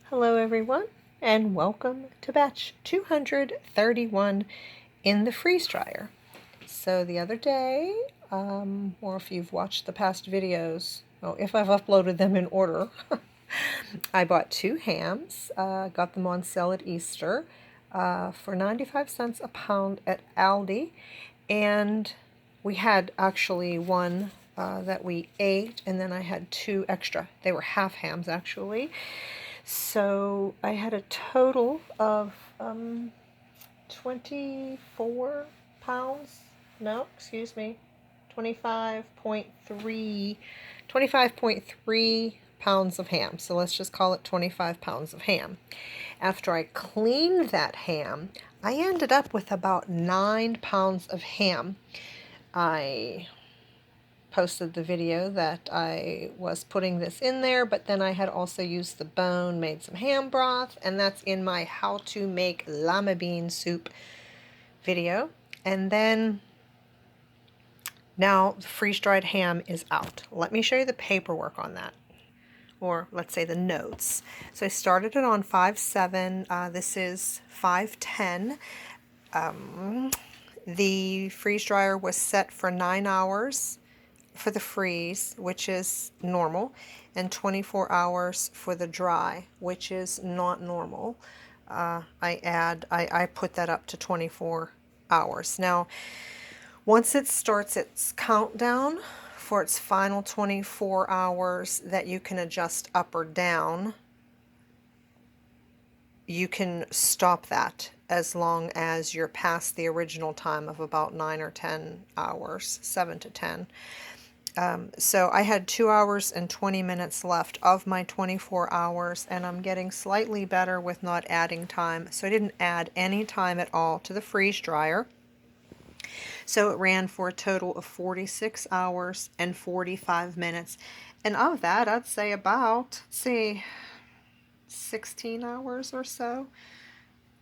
Hello everyone, and welcome to batch 231 in the freeze dryer. So the other day, or if you've watched the past videos, well, if I've uploaded them in order, I bought 2 hams, got them on sale at Easter for 95 cents a pound at Aldi, and we had actually one that we ate, and then I had 2 extra. They were half hams actually. So I had a total of 24 pounds. No, excuse me. 25.3 pounds of ham. So let's just call it 25 pounds of ham. After I cleaned that ham, I ended up with about 9 pounds of ham. I posted the video that I was putting this in there, but then I had also used the bone, made some ham broth, and that's in my how to make lima bean soup video. And then now the freeze-dried ham is out. Let me show you the paperwork on that, or let's say the notes. So I started it on 5/7. This is 5/10. The freeze dryer was set for 9 hours for the freeze, which is normal, and 24 hours for the dry, which is not normal. I put that up to 24 hours. Now, once it starts its countdown for its final 24 hours that you can adjust up or down, you can stop that as long as you're past the original time of about 9 or 10 hours, 7 to 10. So I had 2 hours and 20 minutes left of my 24 hours, and I'm getting slightly better with not adding time. So I didn't add any time at all to the freeze dryer. So it ran for a total of 46 hours and 45 minutes. And of that, I'd say about, 16 hours or so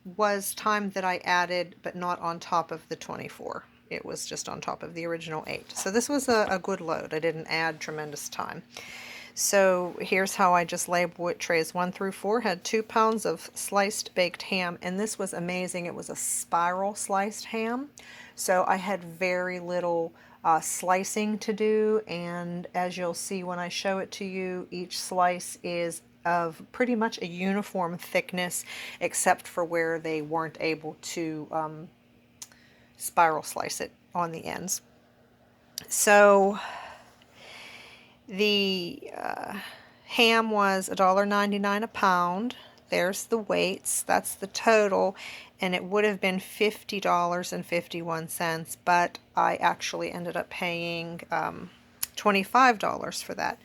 was time that I added, but not on top of the 24. It was just on top of the original 8. So this was a good load. I didn't add tremendous time. So here's how I just label it. Trays 1 through 4 had 2 pounds of sliced baked ham, and this was amazing. It was a spiral sliced ham. So I had very little slicing to do, and as you'll see when I show it to you, each slice is of pretty much a uniform thickness, except for where they weren't able to spiral slice it on the ends. So the ham was $1.99 a pound. There's the weights, that's the total, and it would have been $50.51, but I actually ended up paying $25 for that.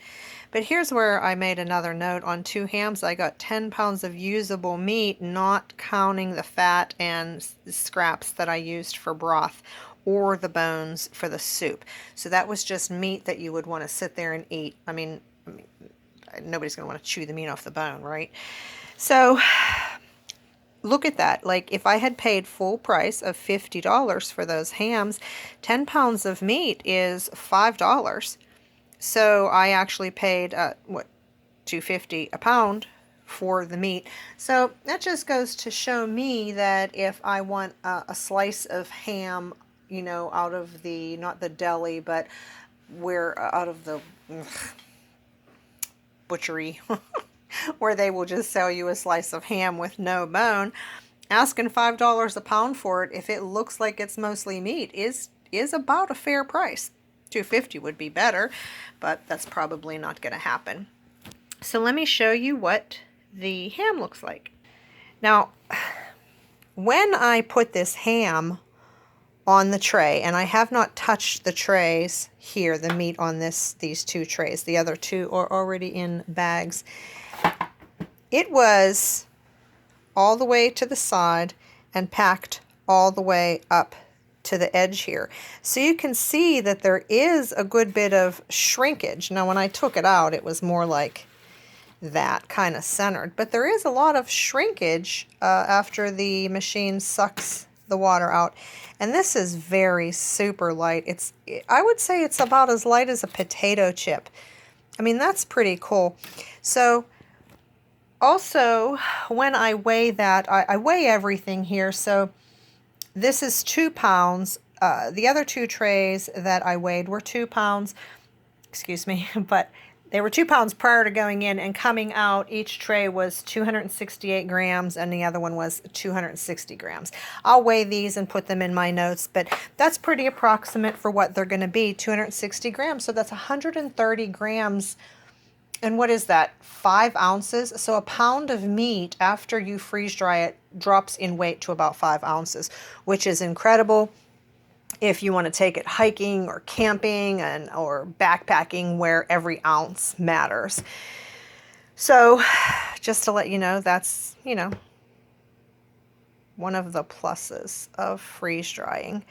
But here's where I made another note. On 2 hams, I got 10 pounds of usable meat, not counting the fat and scraps that I used for broth or the bones for the soup. So that was just meat that you would want to sit there and eat. I mean nobody's going to want to chew the meat off the bone, right? So look at that. Like, if I had paid full price of $50 for those hams, 10 pounds of meat is $5. So I actually paid, $2.50 a pound for the meat. So that just goes to show me that if I want a slice of ham, you know, out of the, not the deli, but where, out of the butchery, where they will just sell you a slice of ham with no bone, asking $5 a pound for it, if it looks like it's mostly meat, is about a fair price. $2.50 would be better, but that's probably not going to happen. So let me show you what the ham looks like. Now, when I put this ham on the tray, and I have not touched the trays here, the meat on these 2 trays, the other 2 are already in bags, it was all the way to the side and packed all the way up to the edge here. So you can see that there is a good bit of shrinkage. Now when I took it out, it was more like that, kind of centered, but there is a lot of shrinkage after the machine sucks the water out. And this is very super light. I would say it's about as light as a potato chip. I mean, that's pretty cool. So also, when I weigh that, I weigh everything here. So this is 2 pounds. The other 2 trays that I weighed were 2 pounds. Excuse me, but they were 2 pounds prior to going in, and coming out, each tray was 268 grams and the other one was 260 grams. I'll weigh these and put them in my notes, but that's pretty approximate for what they're going to be, 260 grams. So that's 130 grams. And what is that? 5 ounces? So a pound of meat, after you freeze dry it, drops in weight to about 5 ounces, which is incredible if you want to take it hiking or camping or backpacking, where every ounce matters. So just to let you know, that's, one of the pluses of freeze drying.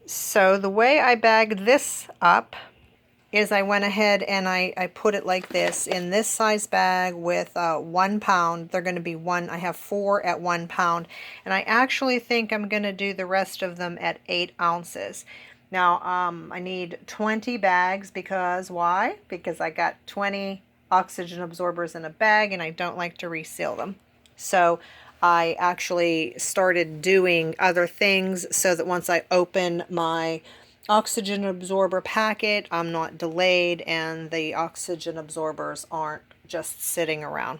So the way I bagged this up is I went ahead and I put it like this in this size bag with 1 pound. They're going to be I have 4 at 1 pound, and I actually think I'm going to do the rest of them at 8 ounces. Now I need 20 bags because why? Because I got 20 oxygen absorbers in a bag and I don't like to reseal them. So I actually started doing other things so that once I open my oxygen absorber packet, I'm not delayed and the oxygen absorbers aren't just sitting around.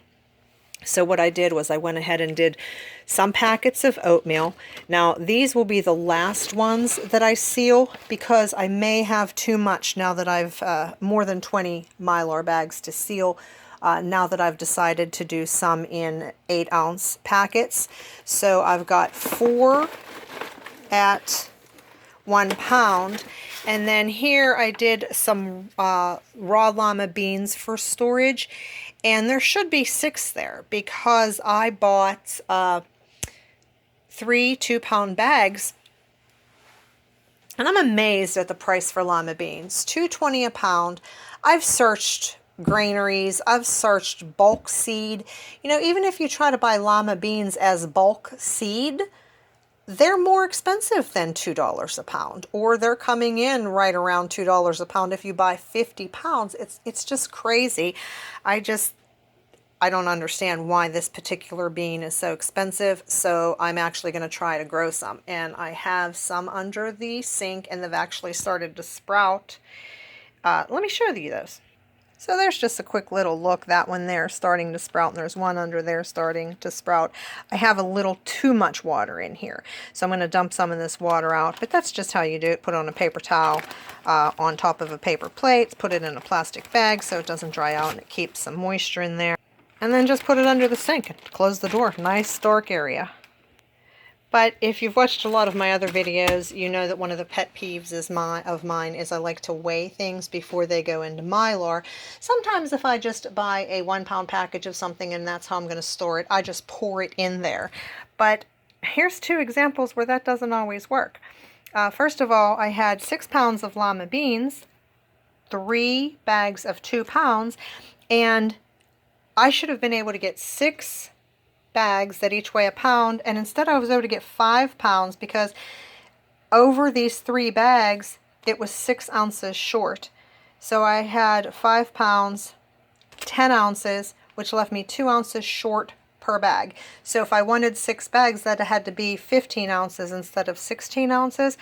So what I did was I went ahead and did some packets of oatmeal. Now these will be the last ones that I seal because I may have too much now that I've more than 20 Mylar bags to seal. Now that I've decided to do some in 8-ounce packets. So I've got 4 at 1 pound, and then here I did some raw lima beans for storage, and there should be 6 there because I bought 3 2-pound bags, and I'm amazed at the price for lima beans. $2.20 a pound. I've searched granaries, I've searched bulk seed. Even if you try to buy lima beans as bulk seed, they're more expensive than $2 a pound, or they're coming in right around $2 a pound if you buy 50 pounds. It's just crazy. I don't understand why this particular bean is so expensive, so I'm actually going to try to grow some. And I have some under the sink, and they've actually started to sprout. Let me show you those. So there's just a quick little look. That one there starting to sprout, and there's one under there starting to sprout. I have a little too much water in here, so I'm going to dump some of this water out, but that's just how you do it. Put it on a paper towel on top of a paper plate, put it in a plastic bag so it doesn't dry out and it keeps some moisture in there, and then just put it under the sink and close the door. Nice dark area. But if you've watched a lot of my other videos, you know that one of the pet peeves of mine is I like to weigh things before they go into Mylar. Sometimes if I just buy a 1 pound package of something and that's how I'm going to store it, I just pour it in there. But here's 2 examples where that doesn't always work. First of all, I had 6 pounds of lima beans, 3 bags of 2 pounds, and I should have been able to get 6 bags that each weigh a pound, and instead I was able to get 5 pounds because over these 3 bags it was 6 ounces short. So I had 5 pounds, 10 ounces, which left me 2 ounces short per bag. So if I wanted 6 bags, that had to be 15 ounces instead of 16 ounces,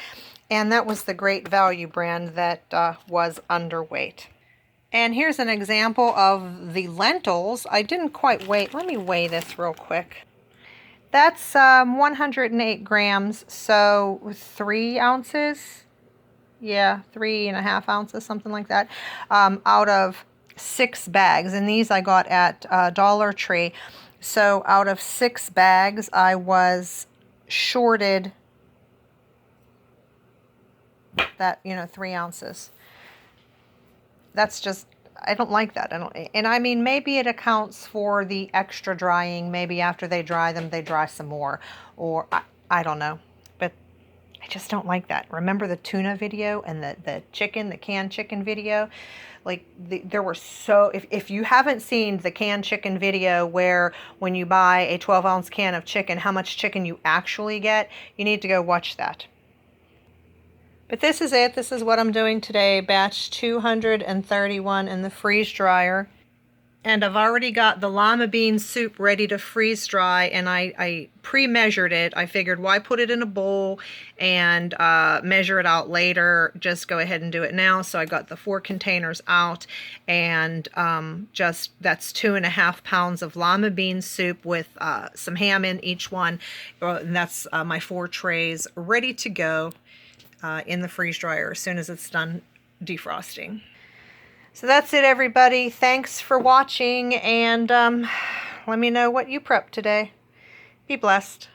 and that was the Great Value brand that was underweight. And here's an example of the lentils. I didn't quite weigh. Let me weigh this real quick. That's 108 grams, so 3 ounces. Yeah, 3.5 ounces, something like that, out of 6 bags. And these I got at Dollar Tree. So out of 6 bags, I was shorted that, 3 ounces. That's just, I don't like that. And I mean, maybe it accounts for the extra drying. Maybe after they dry them, they dry some more, or I don't know. But I just don't like that. Remember the tuna video and the canned chicken video? Like there were if you haven't seen the canned chicken video where when you buy a 12-ounce can of chicken, how much chicken you actually get, you need to go watch that. But this is it. This is what I'm doing today. Batch 231 in the freeze dryer. And I've already got the lima bean soup ready to freeze dry, and I pre-measured it. I figured, why put it in a bowl and measure it out later? Just go ahead and do it now. So I got the 4 containers out, and just that's 2.5 pounds of lima bean soup with some ham in each one. And that's my 4 trays ready to go in the freeze dryer as soon as it's done defrosting. So that's it, everybody. Thanks for watching, and let me know what you prepped today. Be blessed.